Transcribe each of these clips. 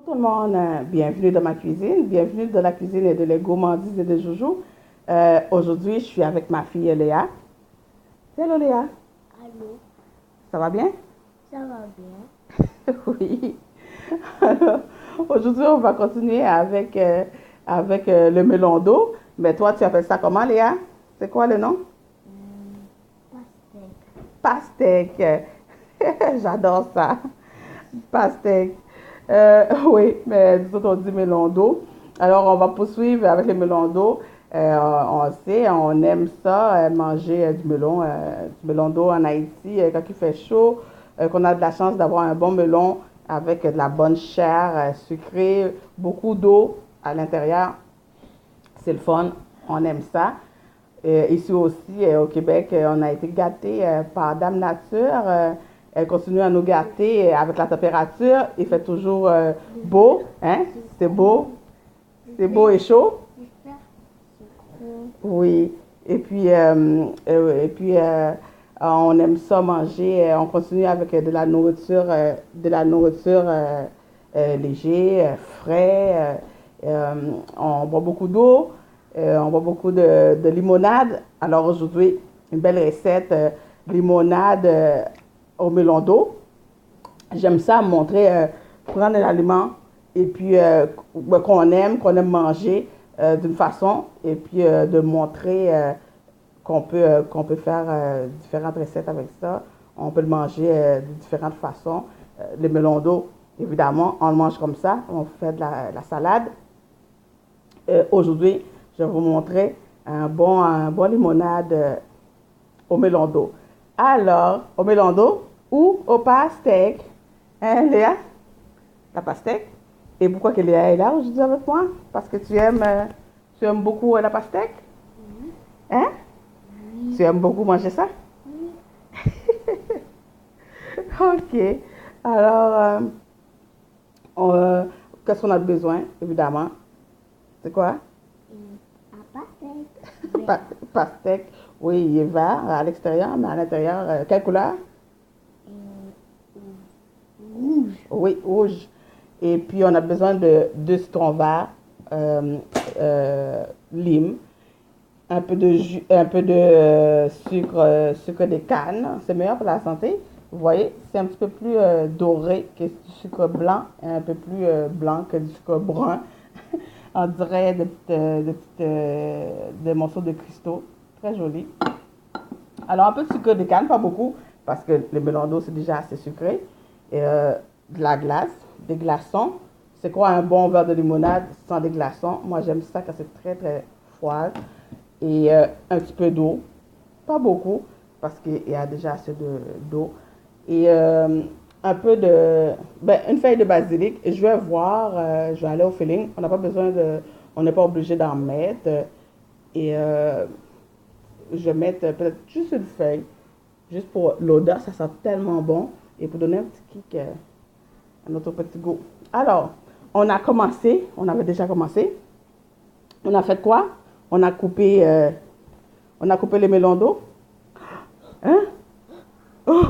Tout le monde, bienvenue dans ma cuisine, bienvenue dans la cuisine de les gourmandises et de Joujou. Aujourd'hui, je suis avec ma fille Léa. Hello Léa, Allô, ça va bien? ça va bien? Oui. Alors, aujourd'hui, on va continuer avec le melon d'eau. Mais toi, tu appelles ça comment Léa? C'est quoi le nom? Pastèque. Pastèque. J'adore ça. Pastèque. Oui, mais nous autres, on dit melon d'eau. Alors, on va poursuivre avec le melon d'eau. On sait, on aime ça, manger du melon d'eau en Haïti quand il fait chaud, qu'on a de la chance d'avoir un bon melon avec de la bonne chair sucrée, beaucoup d'eau à l'intérieur. C'est le fun, on aime ça. Ici aussi, au Québec, on a été gâtés par Dame Nature. Elle continue à nous gâter avec la température. Il fait toujours beau, hein? C'est beau et chaud. Super sucré. Oui. Et puis, on aime ça manger. On continue avec de la nourriture léger, frais. On boit beaucoup d'eau. On boit beaucoup de limonade. Alors aujourd'hui, une belle recette limonade au melon d'eau. J'aime ça montrer, prendre un aliment et puis qu'on aime manger d'une façon et puis de montrer qu'on peut faire différentes recettes avec ça. On peut le manger de différentes façons. Le melon d'eau, évidemment, on le mange comme ça. On fait de la salade. Aujourd'hui, je vais vous montrer un bon limonade au melon d'eau. Alors, au melon d'eau ou au pastèque? Hein, Léa? La pastèque? Et pourquoi que Léa est là aujourd'hui avec moi? Parce que tu aimes beaucoup la pastèque? Oui, Hein? Tu oui, aimes beaucoup manger ça? oui. OK. Alors, qu'est-ce qu'on a besoin, évidemment? C'est quoi? Un pastèque. Vert. Pastèque. Oui, il est vert à l'extérieur, mais à l'intérieur, quelle couleur? Et rouge. Oui, rouge. Et puis, on a besoin de 2 citrons verts, lime, un peu de sucre de canne. C'est meilleur pour la santé. Vous voyez, c'est un petit peu plus doré que du sucre blanc et un peu plus blanc que du sucre brun. On dirait des morceaux de cristaux. Très joli. Alors, un peu de sucre de canne, pas beaucoup, parce que le melon d'eau, c'est déjà assez sucré. Et, de la glace, des glaçons. C'est quoi un bon verre de limonade sans des glaçons? Moi, j'aime ça quand c'est très, très froid. Et un petit peu d'eau. Pas beaucoup, parce qu'il y a déjà assez d'eau. Et une feuille de basilic. Je vais voir, je vais aller au feeling. On n'est pas obligé d'en mettre. Et je vais mettre peut-être juste une feuille, juste pour l'odeur, ça sent tellement bon. Et pour donner un petit kick à notre petit goût. Alors, on avait déjà commencé. On a fait quoi? On a coupé, euh, on a coupé les melons d'eau. Hein? Oh!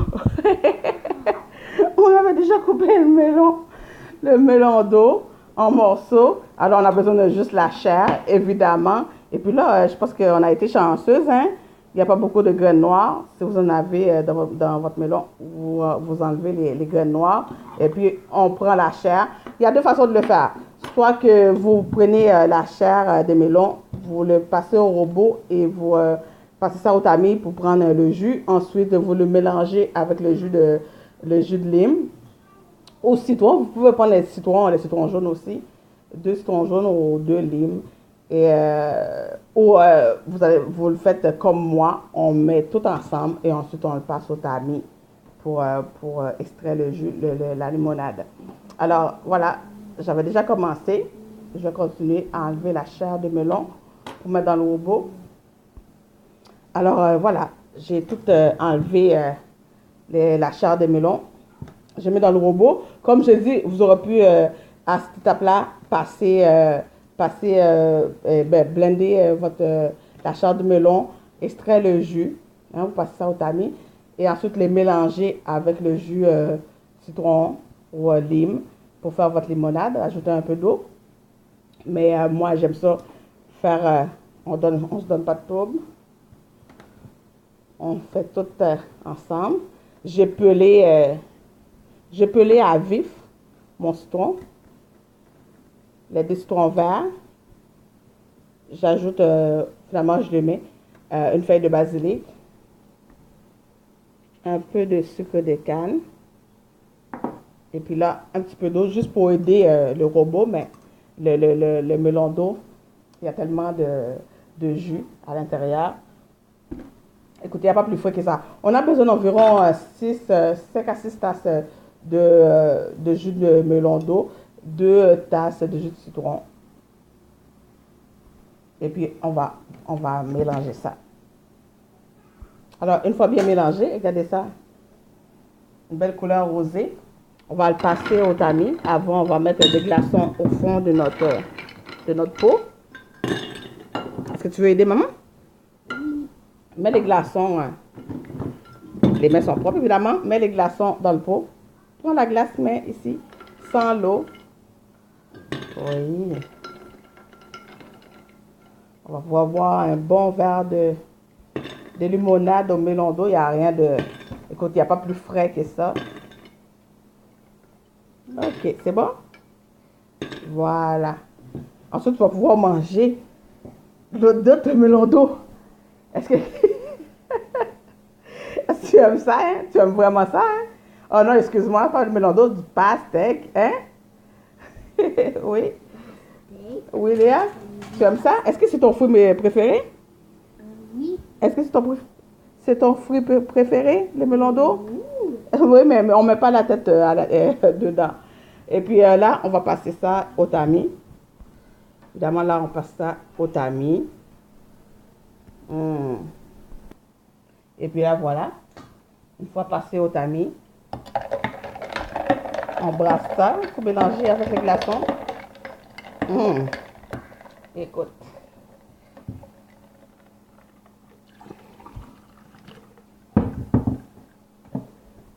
On avait déjà coupé le melon d'eau en morceaux. Alors, on a besoin de juste la chair, évidemment. Et puis là, je pense qu'on a été chanceuse, hein? Il n'y a pas beaucoup de graines noires. Si vous en avez dans votre melon, vous enlevez les graines noires. Et puis, on prend la chair. Il y a 2 façons de le faire. Soit que vous prenez la chair des melons, vous le passez au robot et vous passez ça au tamis pour prendre le jus. Ensuite, vous le mélangez avec le jus de lime. Au citron, vous pouvez prendre les citrons jaunes aussi. 2 citrons jaunes ou 2 limes. Et vous le faites comme moi, on met tout ensemble et ensuite on le passe au tamis pour extraire le jus, la limonade. Alors voilà, j'avais déjà commencé. Je vais continuer à enlever la chair de melon pour mettre dans le robot. Alors voilà, j'ai tout enlevé la chair de melon. Je mets dans le robot. Comme je dis, vous aurez pu à cette étape-là blender la chair de melon, extraire le jus, hein, vous passez ça au tamis, et ensuite les mélanger avec le jus citron ou lime pour faire votre limonade, ajoutez un peu d'eau. Mais moi, j'aime ça faire, on se donne pas de trouble. On fait tout ensemble. J'ai pelé à vif mon citron, les deux citrons verts. J'ajoute, finalement, je le mets, une feuille de basilic, un peu de sucre de canne, et puis là, un petit peu d'eau, juste pour aider le robot, mais le melon d'eau, il y a tellement de jus à l'intérieur. Écoutez, il n'y a pas plus frais que ça. On a besoin d'environ 5 à 6 tasses de jus de melon d'eau, 2 tasses de jus de citron. Et puis, on va mélanger ça. Alors, une fois bien mélangé, regardez ça. Une belle couleur rosée. On va le passer au tamis. Avant, on va mettre des glaçons au fond de notre pot. Est-ce que tu veux aider, maman? Mets les glaçons. Les mains sont propres, évidemment. Mets les glaçons dans le pot. Prends la glace, mets ici, sans l'eau. Oui. On va pouvoir boire un bon verre de limonade au melon d'eau. Il n'y a rien de... Écoute, il n'y a pas plus frais que ça. Ok, c'est bon? Voilà. Ensuite, tu vas pouvoir manger d'autres melons d'eau. Est-ce que... Est-ce que tu aimes ça, hein? Tu aimes vraiment ça, hein? Oh non, excuse-moi, pas du melon d'eau, du pastèque, hein? Oui. Oui, Léa? Tu aimes ça? Est-ce que c'est ton fruit préféré? Oui. Est-ce que c'est ton fruit préféré, le melon d'eau? Oui, mais on ne met pas la tête dedans. Et puis là, on va passer ça au tamis. Évidemment, là, on passe ça au tamis. Et puis là, voilà. Une fois passé au tamis, on brasse ça pour mélanger avec les glaçons. Écoute.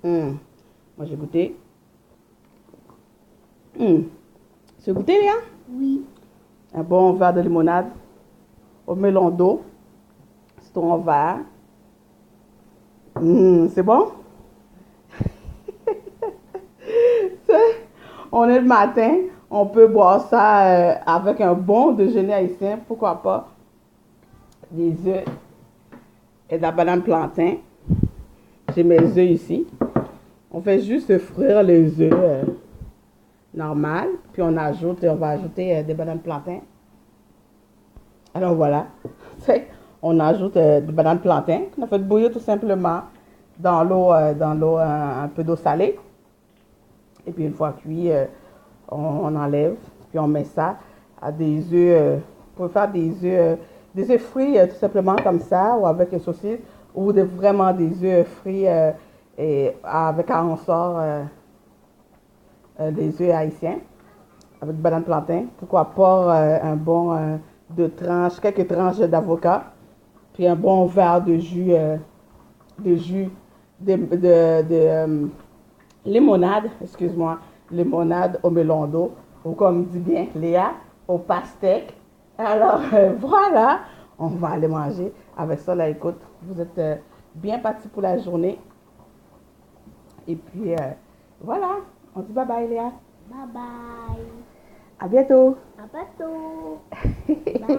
Moi, j'ai goûté. Tu as goûté, Léa? Oui. Un bon verre de limonade au melon d'eau. Citron vert. C'est bon? On est le matin. On peut boire ça avec un bon déjeuner haïtien. Pourquoi pas? Des œufs et de la banane plantain. J'ai mes œufs ici. On fait juste frire les œufs normal. Puis on va ajouter des bananes plantain. Alors voilà. On ajoute des bananes plantain qu'on a fait bouillir tout simplement dans l'eau, un peu d'eau salée. Et puis une fois cuit, on enlève. Puis on met ça à des œufs. Pour faire des œufs frits tout simplement comme ça, ou avec une saucisse, ou vraiment des œufs frits et avec on sort des œufs haïtiens avec banane plantain. Pourquoi pas un bon quelques tranches d'avocat, puis un bon verre de jus de limonade, excuse-moi, limonade au melon d'eau, ou comme dit bien Léa, au pastèque. Alors voilà, on va aller manger avec ça là. Écoute, vous êtes bien partis pour la journée. Et puis voilà, on dit bye bye Léa. Bye bye. À bientôt. À bientôt. Bye.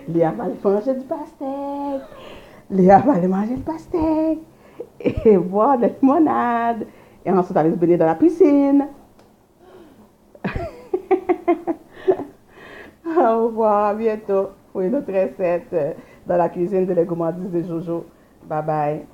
Léa va aller manger du pastèque. Léa va aller manger du pastèque. Et boire de la limonade. Et ensuite aller se baigner dans la piscine. Au revoir, à bientôt pour une autre recette dans la cuisine de les gourmandises de Jojo. Bye bye.